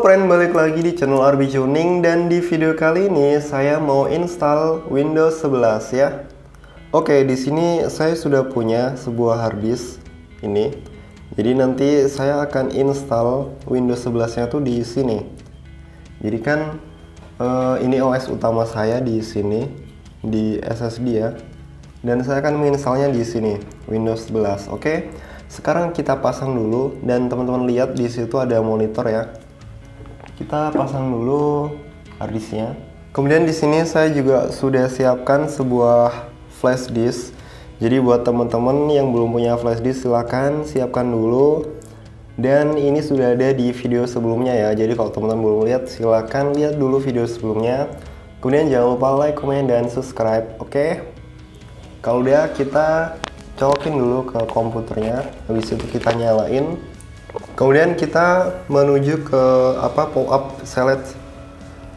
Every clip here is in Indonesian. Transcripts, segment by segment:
friend, balik lagi di channel RB Tuning dan di video kali ini saya mau install Windows 11 ya. Oke, di sini saya sudah punya sebuah harddisk ini. Jadi nanti saya akan install Windows 11-nya tuh di sini. Jadi kan ini OS utama saya di sini di SSD ya. Dan saya akan menginstalnya di sini Windows 11. Oke. Sekarang kita pasang dulu dan teman-teman lihat di situ ada monitor ya. Kita pasang dulu harddisknya. Kemudian di sini saya juga sudah siapkan sebuah flash disk. Jadi buat teman-teman yang belum punya flash disk silahkan siapkan dulu. Dan ini sudah ada di video sebelumnya ya. Jadi kalau teman-teman belum lihat silahkan lihat dulu video sebelumnya. Kemudian jangan lupa like, komen, dan subscribe. Oke. Kalau udah kita colokin dulu ke komputernya. Habis itu kita nyalain. Kemudian kita menuju ke pop-up select.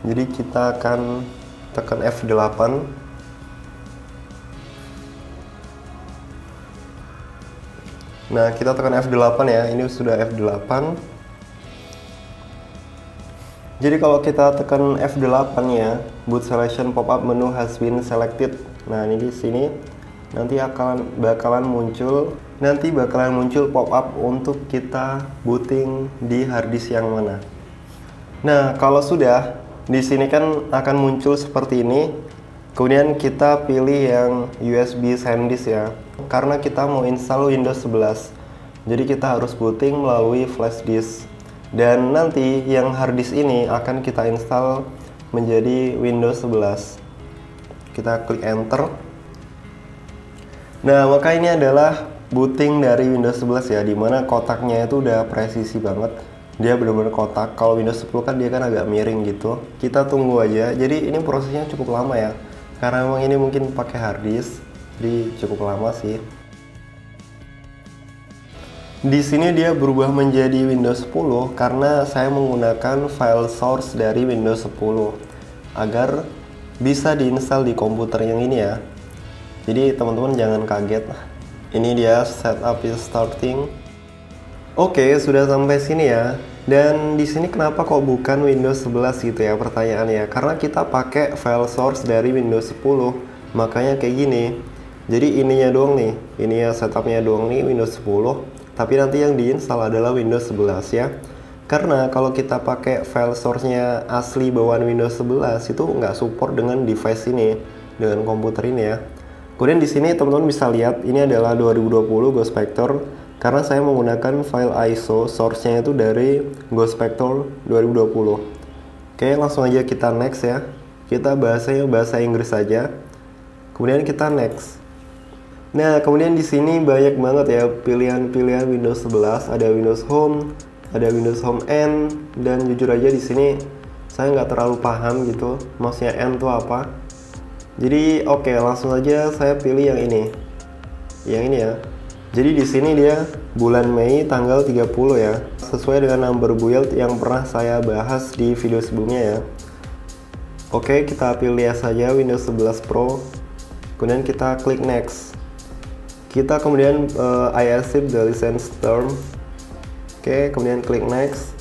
Jadi kita akan tekan F8. Nah, kita tekan F8 ya. Ini sudah F8. Jadi kalau kita tekan F8 ya, boot selection pop-up menu has been selected. Nah, ini di sini nanti bakalan muncul pop-up untuk kita booting di harddisk yang mana. Nah, kalau sudah di sini kan akan muncul seperti ini. Kemudian kita pilih yang USB SanDisk ya. Karena kita mau install Windows 11. Jadi kita harus booting melalui flash disk. Dan nanti yang harddisk ini akan kita install menjadi Windows 11. Kita klik enter. Nah, maka ini adalah booting dari Windows 11 ya, dimana kotaknya itu udah presisi banget. Dia benar-benar kotak. Kalau Windows 10 kan dia kan agak miring gitu. Kita tunggu aja. Jadi ini prosesnya cukup lama ya, karena memang ini mungkin pakai harddisk, jadi cukup lama sih. Di sini dia berubah menjadi Windows 10 karena saya menggunakan file source dari Windows 10 agar bisa diinstal di komputer yang ini ya. Jadi teman-teman jangan kaget. Ini dia setup is starting. Oke, sudah sampai sini ya. Dan di sini kenapa kok bukan Windows 11 gitu ya pertanyaannya? Karena kita pakai file source dari Windows 10. Makanya kayak gini. Jadi ininya doang nih. Ini ya setupnya doang nih Windows 10. Tapi nanti yang diinstal adalah Windows 11 ya. Karena kalau kita pakai file source-nya asli bawaan Windows 11 itu nggak support dengan device ini, dengan komputer ini ya. Kemudian di sini teman-teman bisa lihat ini adalah 2020 Ghost Factor karena saya menggunakan file ISO source-nya itu dari Ghost Factor 2020. Oke, langsung aja kita next ya. Kita bahasanya bahasa Inggris saja. Kemudian kita next. Nah, kemudian di sini banyak banget ya pilihan-pilihan Windows 11. Ada Windows Home, ada Windows Home N, dan jujur aja di sini saya nggak terlalu paham gitu. Maksudnya N itu apa? Jadi oke, langsung aja saya pilih yang ini. Yang ini ya. Jadi di sini dia bulan Mei tanggal 30 ya. Sesuai dengan number build yang pernah saya bahas di video sebelumnya ya. Oke, kita pilih saja Windows 11 Pro. Kemudian kita klik next. Kita kemudian I accept the license term. Oke, kemudian klik next.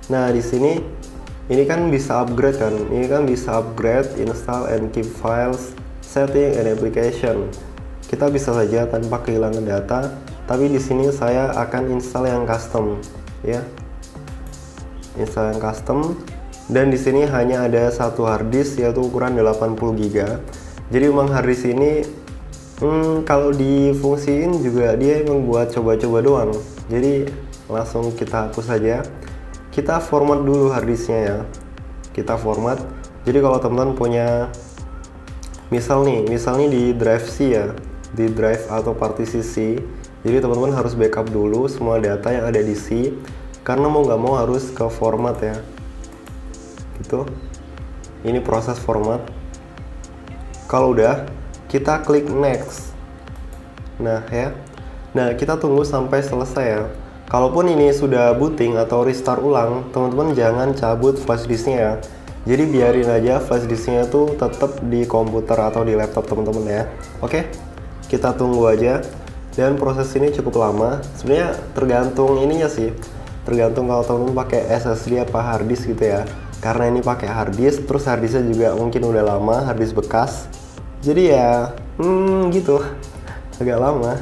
Nah, di sini ini kan bisa upgrade kan, ini kan bisa upgrade, install and keep files, setting and application. Kita bisa saja tanpa kehilangan data, tapi di sini saya akan install yang custom, ya. Install yang custom, dan di sini hanya ada satu harddisk yaitu ukuran 80 GB. Jadi memang harddisk ini, kalau difungsiin juga dia emang buat coba-coba doang. Jadi langsung kita hapus saja. Kita format dulu harddisknya ya. Kita format. Jadi kalau teman-teman punya misal nih di drive C ya, di drive atau partisi C. Jadi teman-teman harus backup dulu semua data yang ada di C, karena mau nggak mau harus ke format ya. Gitu. Ini proses format. Kalau udah, kita klik next. Nah ya. Nah, kita tunggu sampai selesai ya. Kalaupun ini sudah booting atau restart ulang, teman-teman jangan cabut flash disknya ya. Jadi biarin aja flash disknya tuh tetap di komputer atau di laptop teman-teman ya. Oke, kita tunggu aja. Dan proses ini cukup lama. Sebenarnya tergantung ininya sih. tergantung kalau temen pakai SSD apa harddisk gitu ya. Karena ini pakai harddisk, terus harddisknya juga mungkin udah lama, harddisk bekas. Jadi ya, gitu, agak lama.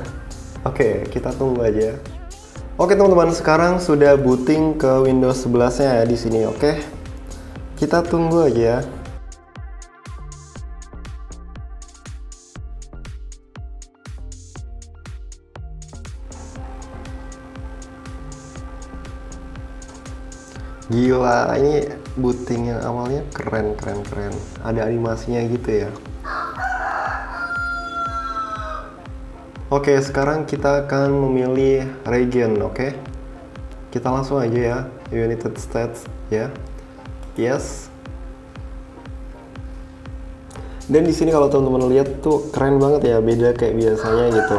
Oke, kita tunggu aja. Oke teman-teman, sekarang sudah booting ke Windows 11-nya ya di sini. Oke, kita tunggu aja. Gila, ini booting yang awalnya keren. Ada animasinya gitu ya. Oke, sekarang kita akan memilih region, oke? Kita langsung aja ya, United States ya. Yes. Dan di sini kalau teman-teman lihat tuh keren banget ya, beda kayak biasanya gitu.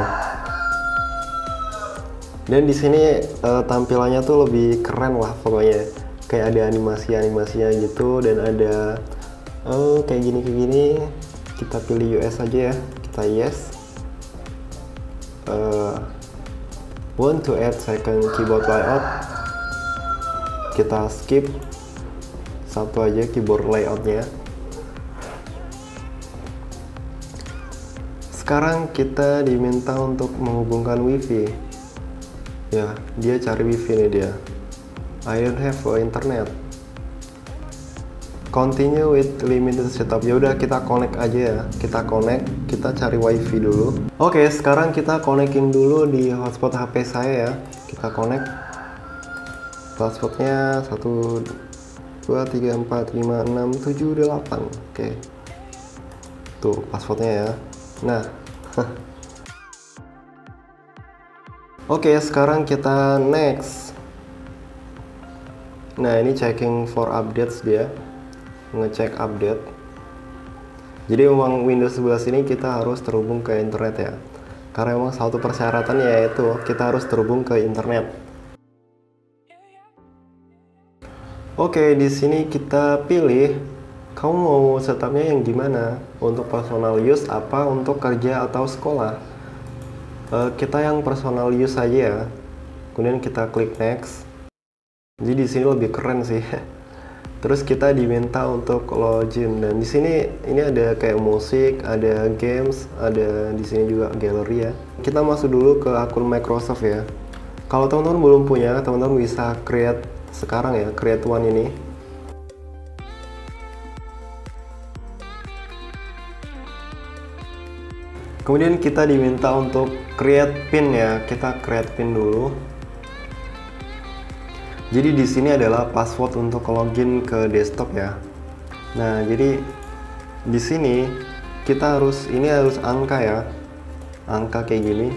Dan di sini tampilannya tuh lebih keren lah pokoknya. Kayak ada animasinya gitu, dan ada kayak gini. Kita pilih US aja ya, kita yes. Want to add second keyboard layout, kita skip satu aja keyboard layoutnya. Sekarang kita diminta untuk menghubungkan wifi ya, dia cari wifi nih dia. I don't have internet. Continue with limited setup. Ya udah, kita connect aja ya. Kita connect, kita cari wifi dulu. Oke, sekarang kita connectin dulu di hotspot HP saya ya. Kita connect. Hotspotnya 1 2 3 4 5 6 7 8. Oke. Tuh passwordnya ya. Nah. Oke, sekarang kita next. Nah, ini checking for updates dia. Ngecek update. Jadi memang Windows 11 ini kita harus terhubung ke internet ya. Karena memang satu persyaratan yaitu kita harus terhubung ke internet. Oke, di sini kita pilih kamu mau setupnya yang gimana, untuk personal use apa untuk kerja atau sekolah. Kita yang personal use aja ya. Kemudian kita klik next. Jadi di sini lebih keren sih. Terus kita diminta untuk login, dan di sini ini ada kayak musik, ada games, ada di sini juga gallery ya. Kita masuk dulu ke akun Microsoft ya. Kalau teman-teman belum punya, teman-teman bisa create sekarang ya, create one ini. Kemudian kita diminta untuk create pin ya, kita create pin dulu. Jadi di sini adalah password untuk login ke desktop ya. Nah, jadi di sini kita harus angka ya. Angka kayak gini.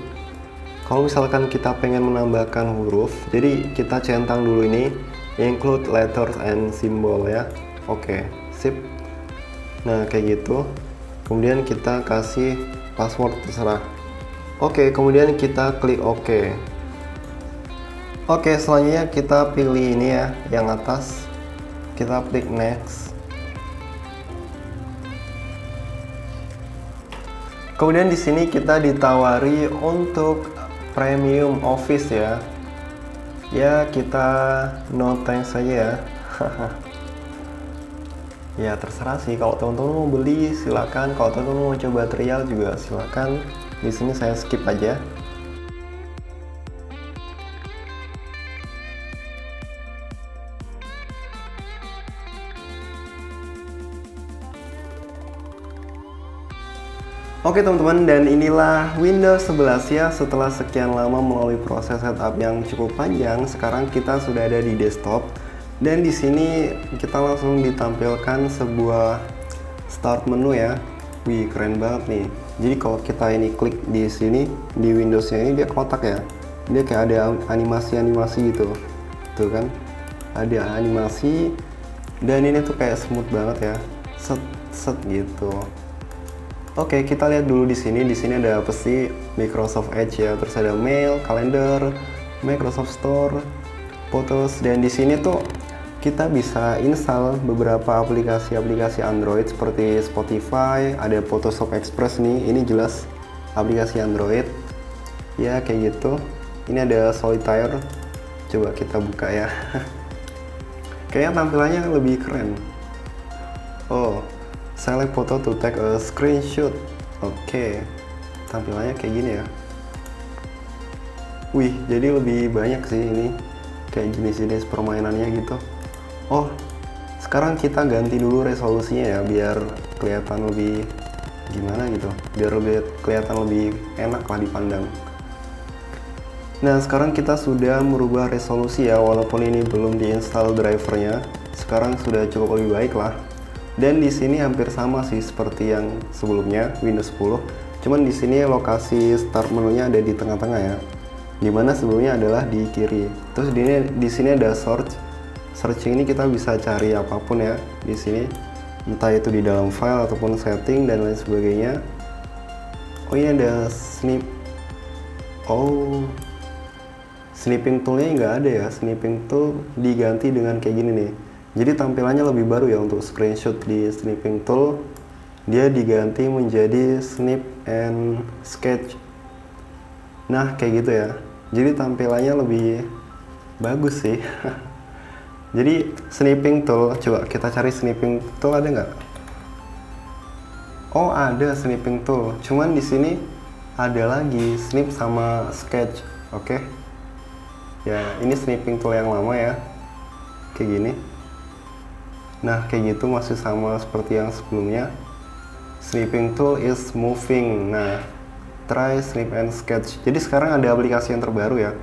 Kalau misalkan kita pengen menambahkan huruf, jadi kita centang dulu ini include letters and symbol ya. Oke, sip. Nah, kayak gitu. Kemudian kita kasih password terserah. Oke, kemudian kita klik OK. Oke, selanjutnya kita pilih ini ya, yang atas. Kita klik next. Kemudian di sini kita ditawari untuk premium office ya. Ya, kita no thanks saja ya. Ya, terserah sih, kalau teman-teman mau beli silakan, kalau teman-teman mau coba trial juga silakan. Di sini saya skip aja. Oke teman-teman, dan inilah Windows 11 ya. Setelah sekian lama melalui proses setup yang cukup panjang, sekarang kita sudah ada di desktop. Dan di sini kita langsung ditampilkan sebuah start menu ya. Wih, keren banget nih. Jadi kalau kita ini klik di sini, di Windows-nya ini dia kotak ya. Dia kayak ada animasi-animasi gitu. Tuh kan? Ada animasi, dan ini tuh kayak smooth banget ya. Set gitu. Oke, kita lihat dulu di sini. Di sini ada apa sih? Microsoft Edge ya. Terus ada mail, kalender, Microsoft Store, photos, dan di sini tuh kita bisa install beberapa aplikasi-aplikasi Android seperti Spotify, ada Photoshop Express nih. Ini jelas aplikasi Android. Ya, kayak gitu. Ini ada Solitaire. Coba kita buka ya. Kayaknya tampilannya lebih keren. Oh, select photo to take a screenshot. Oke, tampilannya kayak gini ya. Wih, jadi lebih banyak sih ini, kayak jenis-jenis permainannya gitu. Oh, sekarang kita ganti dulu resolusinya ya, biar kelihatan lebih gimana gitu, biar lebih kelihatan lebih enak lah dipandang. Nah, sekarang kita sudah merubah resolusi ya, walaupun ini belum diinstal drivernya. Sekarang sudah cukup lebih baik lah. Dan di sini hampir sama sih seperti yang sebelumnya Windows 10. Cuman di sini lokasi start menunya ada di tengah-tengah ya. Dimana sebelumnya adalah di kiri. Terus di sini ada search. Searching ini kita bisa cari apapun ya di sini. Entah itu di dalam file ataupun setting dan lain sebagainya. Oh, ini ada snip. Oh, snipping toolnya nggak ada ya. Snipping tool diganti dengan kayak gini nih. Jadi tampilannya lebih baru ya untuk screenshot di snipping tool. Dia diganti menjadi snip and sketch. Nah, kayak gitu ya. Jadi tampilannya lebih bagus sih. Jadi snipping tool, coba kita cari snipping tool, ada nggak? Oh, ada snipping tool. Cuman di sini ada lagi snip sama sketch. Oke. Ya, ini snipping tool yang lama ya. Kayak gini. Nah, kayak gitu masih sama seperti yang sebelumnya. Snipping tool is moving. Nah, try snip and sketch. Jadi sekarang ada aplikasi yang terbaru ya,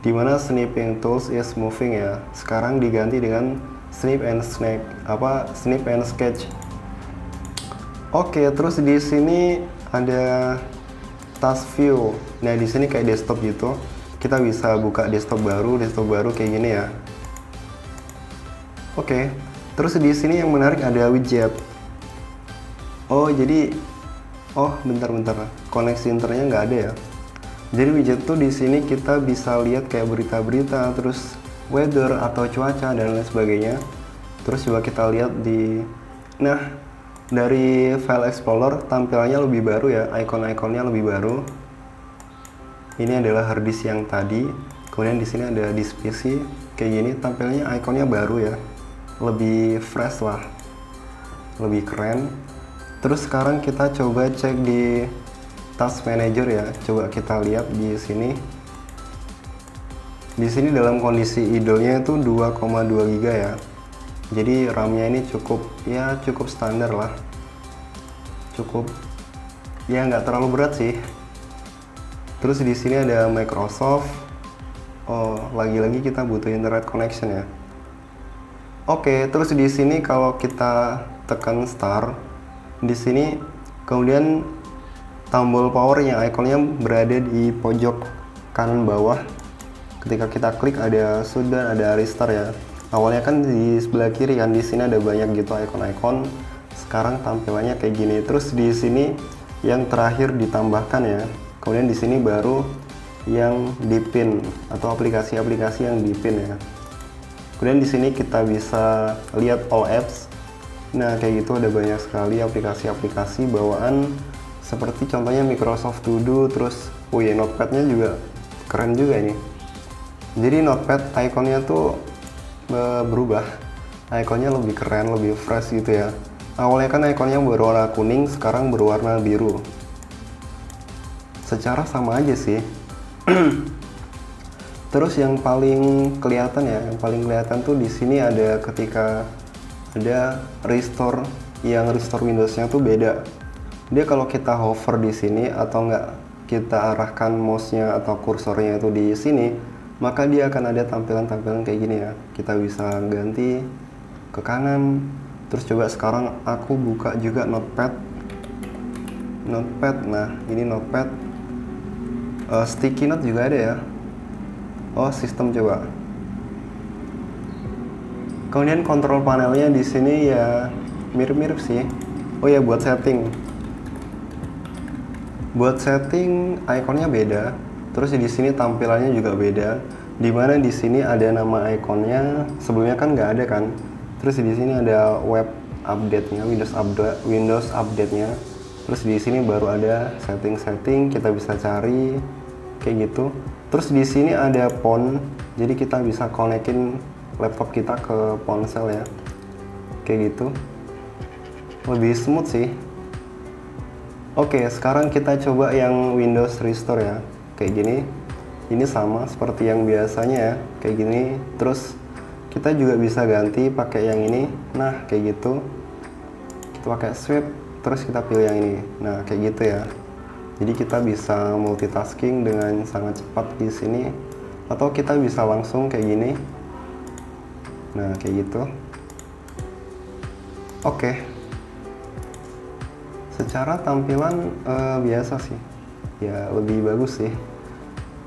dimana snipping tools is moving ya. Sekarang diganti dengan snip and sketch. Oke, terus di sini ada task view. Nah, di sini kayak desktop gitu. Kita bisa buka desktop baru kayak gini ya. Oke. Terus di sini yang menarik ada widget. Oh, jadi bentar. Koneksi internetnya nggak ada ya. Jadi widget tuh di sini kita bisa lihat kayak berita-berita, terus weather atau cuaca dan lain sebagainya. Terus coba kita lihat dari File Explorer tampilannya lebih baru ya, icon-iconnya lebih baru. Ini adalah hard disk yang tadi. Kemudian di sini ada disk PC kayak gini, tampilannya iconnya baru ya. Lebih fresh lah, lebih keren. Terus sekarang kita coba cek di Task Manager ya. Coba kita lihat di sini. Di sini dalam kondisi idle-nya itu 2,2 GB ya. Jadi RAM-nya ini cukup standar lah. Cukup ya, nggak terlalu berat sih. Terus di sini ada Microsoft. Oh, lagi-lagi kita butuh internet connection ya. Oke, terus di sini kalau kita tekan start, di sini kemudian tombol powernya, ikonnya berada di pojok kanan bawah. Ketika kita klik ada sudah ada restart ya. Awalnya kan di sebelah kiri kan, di sini ada banyak gitu icon-icon. Sekarang tampilannya kayak gini. Terus di sini yang terakhir ditambahkan ya. Kemudian di sini baru yang dipin atau aplikasi-aplikasi yang dipin ya. Kemudian di sini kita bisa lihat all apps. Nah, kayak gitu ada banyak sekali aplikasi-aplikasi bawaan seperti contohnya Microsoft To Do, terus Notepad-nya juga keren juga ini. Jadi Notepad ikonnya tuh berubah. Ikonnya lebih keren, lebih fresh gitu ya. Awalnya kan ikonnya berwarna kuning, sekarang berwarna biru. Secara sama aja sih. Terus yang paling kelihatan tuh di sini ada ketika ada restore, yang restore Windows-nya tuh beda. Dia kalau kita hover di sini atau enggak kita arahkan mouse-nya atau kursornya itu di sini, maka dia akan ada tampilan-tampilan kayak gini ya. Kita bisa ganti ke kanan. Terus coba sekarang aku buka juga Notepad. Nah ini Notepad. Sticky note juga ada ya. Oh, sistem coba. Kemudian kontrol panelnya di sini ya mirip-mirip sih. Oh ya, buat setting. Buat setting ikonnya beda. Terus di sini tampilannya juga beda. Dimana di sini ada nama ikonnya, sebelumnya kan nggak ada kan. Terus di sini ada web update-nya, Windows update-nya. Terus di sini baru ada setting-setting, kita bisa cari. kayak gitu. Terus di sini ada phone, jadi kita bisa konekin laptop kita ke ponsel ya, kayak gitu. Lebih smooth sih. Oke, sekarang kita coba yang Windows Restore ya, kayak gini. Ini sama seperti yang biasanya ya, kayak gini. Terus kita juga bisa ganti pakai yang ini. Nah, kayak gitu. Kita pakai swipe, terus kita pilih yang ini. Nah, kayak gitu ya. Jadi kita bisa multitasking dengan sangat cepat di sini, atau kita bisa langsung kayak gini. Nah, kayak gitu. Oke. Secara tampilan biasa sih. Ya, lebih bagus sih.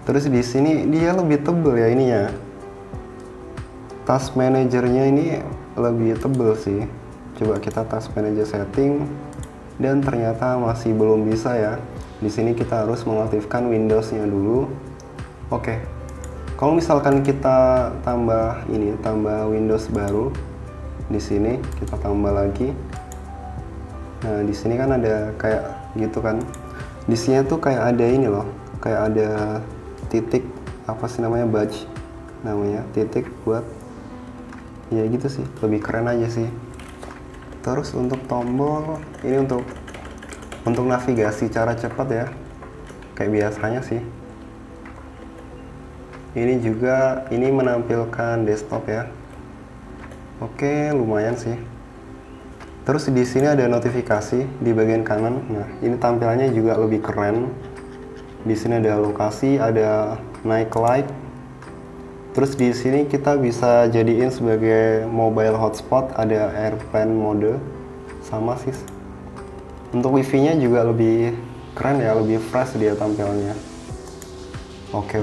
Terus di sini dia lebih tebel ya ininya. Task manajernya ini lebih tebel sih. Coba kita task manager setting, dan ternyata masih belum bisa ya. Di sini kita harus mengaktifkan Windows-nya dulu. Oke. Kalau misalkan kita tambah Windows baru, di sini kita tambah lagi. Nah, di sini kan ada kayak gitu kan. Di sini tuh kayak ada ini loh, kayak ada titik, apa sih namanya, badge namanya, titik buat ya gitu sih, lebih keren aja sih. Terus untuk tombol ini untuk navigasi cara cepat ya, kayak biasanya sih. Ini juga menampilkan desktop ya. Oke, lumayan sih. Terus di sini ada notifikasi di bagian kanan. Nah, ini tampilannya juga lebih keren. Di sini ada lokasi, ada night light. Terus di sini kita bisa jadiin sebagai mobile hotspot, ada airplane mode, sama sih. Untuk wifi-nya juga lebih keren ya, lebih fresh dia tampilannya. Oke.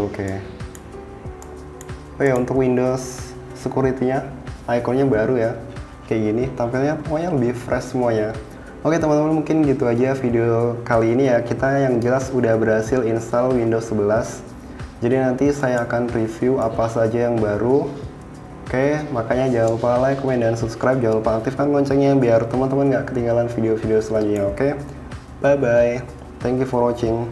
Oh ya, untuk Windows security-nya, ikonnya baru ya, kayak gini. Tampilnya pokoknya lebih fresh semuanya. Oke teman-teman, mungkin gitu aja video kali ini ya. Kita yang jelas udah berhasil install Windows 11. Jadi nanti saya akan review apa saja yang baru. Oke, makanya jangan lupa like, comment, dan subscribe. Jangan lupa aktifkan loncengnya biar teman-teman gak ketinggalan video-video selanjutnya. Oke, bye-bye. Thank you for watching.